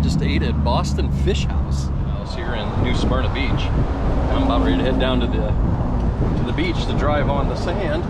just ate at Boston Fish House here in New Smyrna Beach. And I'm about ready to head down to the beach to drive on the sand.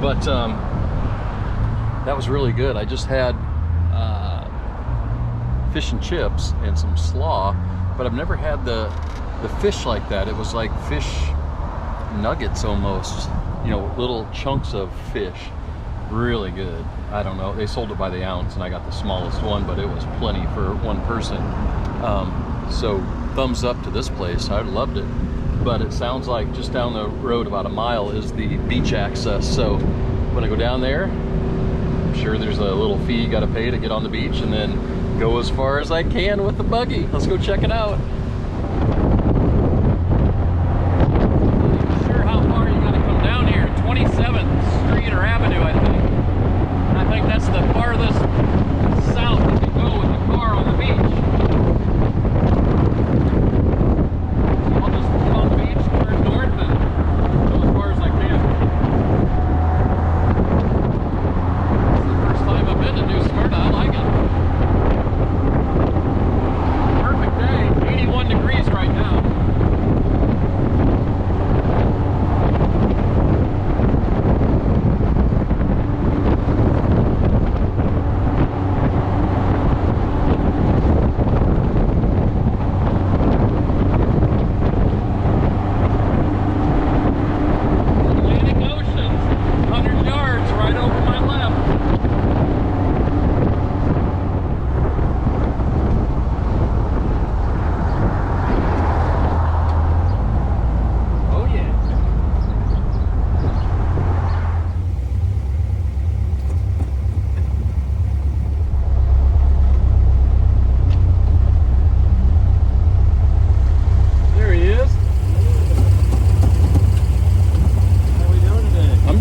But that was really good. I just had fish and chips and some slaw, but I've never had the fish like that. It was like fish nuggets almost, you know, little chunks of fish. Really good. I don't know, they sold it by the ounce and I got the smallest one, but it was plenty for one person. So thumbs up to this place. I loved it. But it sounds like just down the road about a mile is the beach access. So when I go down there, I'm sure there's a little fee you gotta pay to get on the beach, and then go as far as I can with the buggy. Let's go check it out. Not sure how far you gotta come down here. 27th Street or Avenue, I think. And I think that's the farthest south you can go with the car on the beach. I'll just get on the beach, turn north, and go as far as I can. This is the first time I've been to New Smyrna. I like it. Perfect day. 81 degrees right now.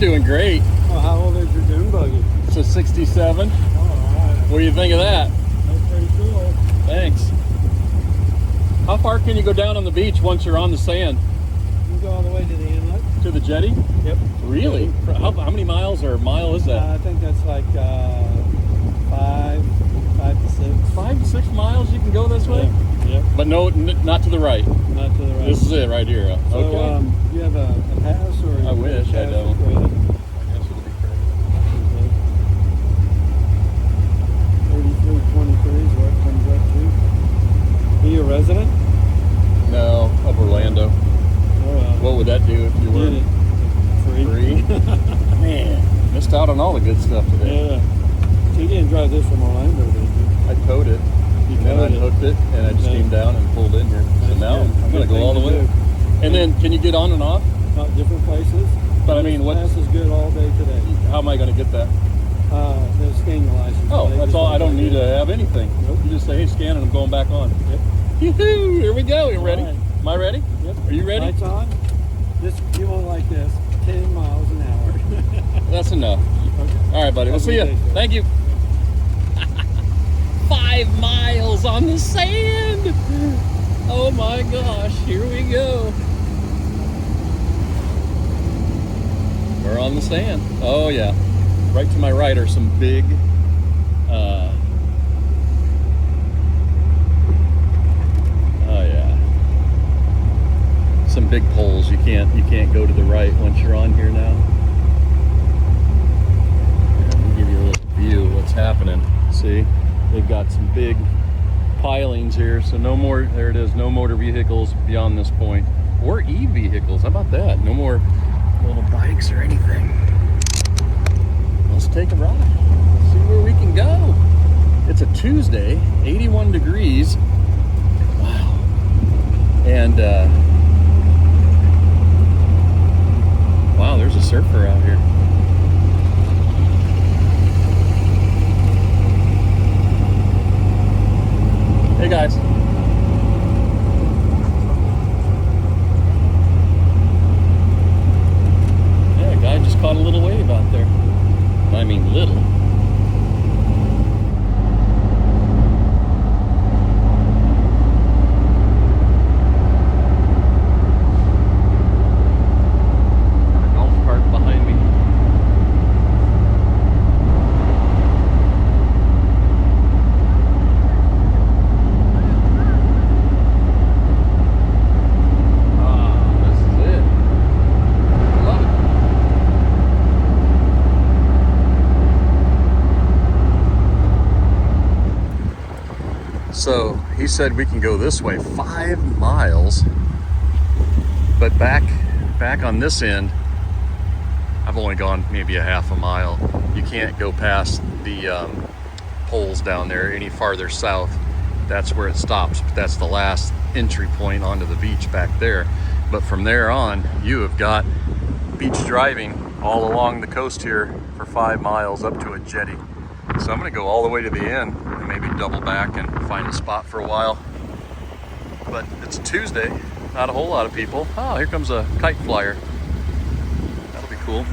Doing great. Well, how old is your dune buggy? It's a 67. All right. What do you think of that? That's pretty cool. Thanks. How far can you go down on the beach once you're on the sand? You can go all the way to the inlet. To the jetty? Yep. Really? How many miles or a mile is that? I think that's like 5 to 6. 5 to 6 miles you can go this way? Yep. But no, not to the right. Not to the right. This is it right here. So, okay. You have a pass or? I wish I don't. I guess it'll be credit. 3323 is what it comes up to. Are you a resident? No, of Orlando. What would that do if you were? Free? Man, missed out on all the good stuff today. Yeah. So you didn't drive this from Orlando, did you? I towed it. And I hooked it, and I just came down and pulled in here. So now I'm going to go all the way. And then, can you get on and off? Different places. But I mean, what? Pass is good all day today. How am I going to get that? The scanning license. Oh, that's all. I don't need to have anything. Nope. You just say, hey, scan, and I'm going back on. Yep. Yoo-hoo! Here we go. You ready? Right. Am I ready? Yep. Are you ready? Lights on. You won't like this. 10 miles an hour. That's enough. Okay. All right, buddy. We'll see you. Thank you. 5 miles on the sand. Oh my gosh, here we go. We're on the sand. Oh yeah. Right to my right are some big oh yeah. Some big poles. You can't go to the right once you're on here now. Let me give you a little view of what's happening. See? They've got some big pilings here, so no more, there it is, no motor vehicles beyond this point. Or e-vehicles, how about that? No more little bikes or anything. Let's take a ride. Let's see where we can go. It's a Tuesday, 81 degrees. Wow. And, wow, there's a surfer out here. Hey guys. Yeah, a guy just caught a little wave out there. I mean little. Got a golf cart behind me. So he said we can go this way 5 miles, but back on this end, I've only gone maybe a half a mile. You can't go past the poles down there any farther south. That's where it stops, but that's the last entry point onto the beach back there. But from there on, you have got beach driving all along the coast here for 5 miles up to a jetty. So I'm gonna go all the way to the end and maybe double back and find a spot for a while. But it's a Tuesday, not a whole lot of people. Oh, here comes a kite flyer. That'll be cool.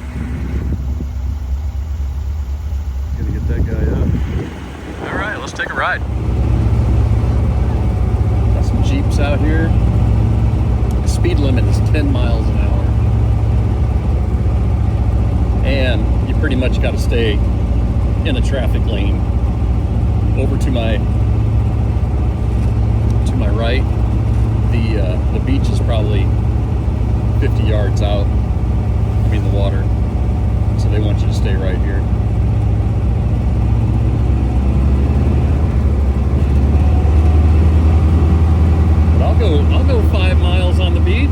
Gonna get that guy up. All right, let's take a ride. Got some Jeeps out here. The speed limit is 10 miles an hour. And you pretty much got to stay in a traffic lane. Over to my right, the beach is probably 50 yards out. I mean the water. So they want you to stay right here. But I'll go 5 miles on the beach.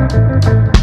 Bye.